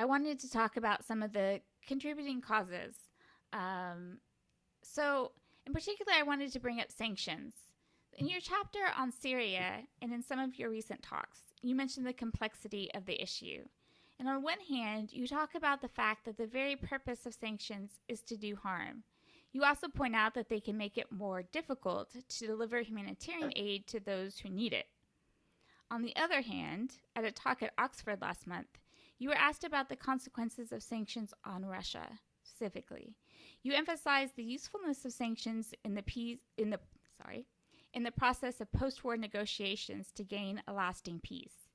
wanted to talk about some of the contributing causes. Um, so, in particular, I wanted to bring up sanctions. In your chapter on Syria and in some of your recent talks, you mentioned the complexity of the issue. And on one hand, you talk about the fact that the very purpose of sanctions is to do harm. You also point out that they can make it more difficult to deliver humanitarian aid to those who need it. On the other hand, at a talk at Oxford last month, you were asked about the consequences of sanctions on Russia specifically. You emphasized the usefulness of sanctions in the process of post-war negotiations to gain a lasting peace.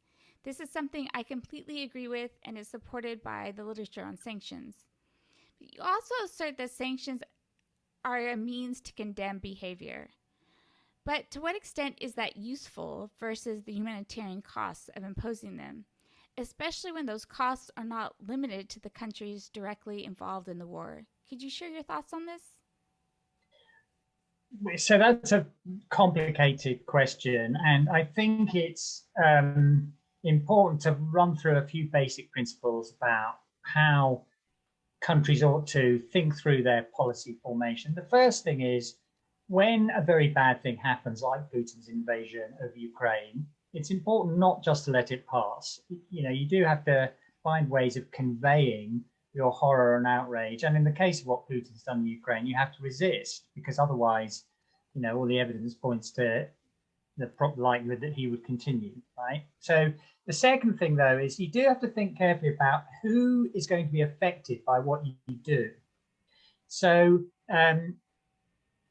This is something I completely agree with and is supported by the literature on sanctions. But you also assert that sanctions are a means to condemn behavior. But to what extent is that useful versus the humanitarian costs of imposing them, especially when those costs are not limited to the countries directly involved in the war? Could you share your thoughts on this? So that's a complicated question, and I think it's important to run through a few basic principles about how countries ought to think through their policy formation. The first thing is, when a very bad thing happens, like Putin's invasion of Ukraine, it's important not just to let it pass. You do have to find ways of conveying your horror and outrage. And in the case of what Putin's done in Ukraine, you have to resist, because otherwise, all the evidence points to the likelihood that he would continue, right? So the second thing, though, is you do have to think carefully about who is going to be affected by what you do. So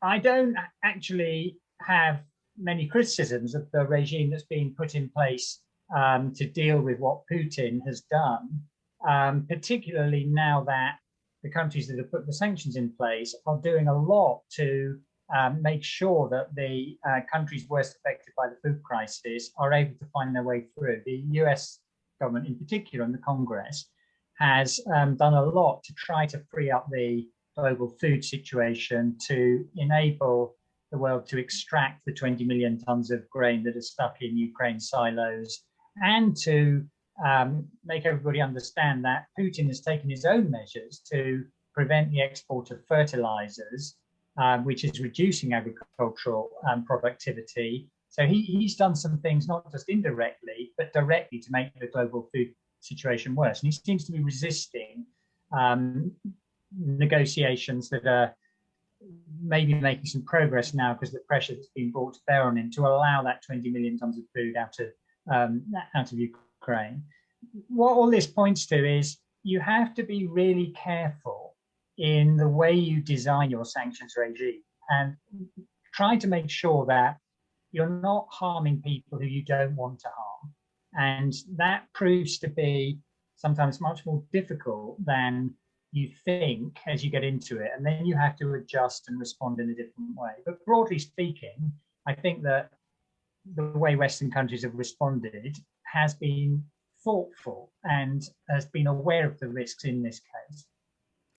I don't actually have many criticisms of the regime that's been put in place to deal with what Putin has done, particularly now that the countries that have put the sanctions in place are doing a lot to make sure that the countries worst affected by the food crisis are able to find their way through. The US government in particular, and the Congress, has done a lot to try to free up the global food situation to enable the world to extract the 20 million tons of grain that are stuck in Ukraine silos, and to make everybody understand that Putin has taken his own measures to prevent the export of fertilizers, which is reducing agricultural productivity. So he's done some things, not just indirectly, but directly, to make the global food situation worse. And he seems to be resisting negotiations that are maybe making some progress now, because the pressure that's been brought to bear on him to allow that 20 million tons of food out of Ukraine. What all this points to is you have to be really careful in the way you design your sanctions regime, and try to make sure that you're not harming people who you don't want to harm. And that proves to be sometimes much more difficult than you think as you get into it, and then you have to adjust and respond in a different way. But broadly speaking, I think that the way Western countries have responded has been thoughtful and has been aware of the risks in this case.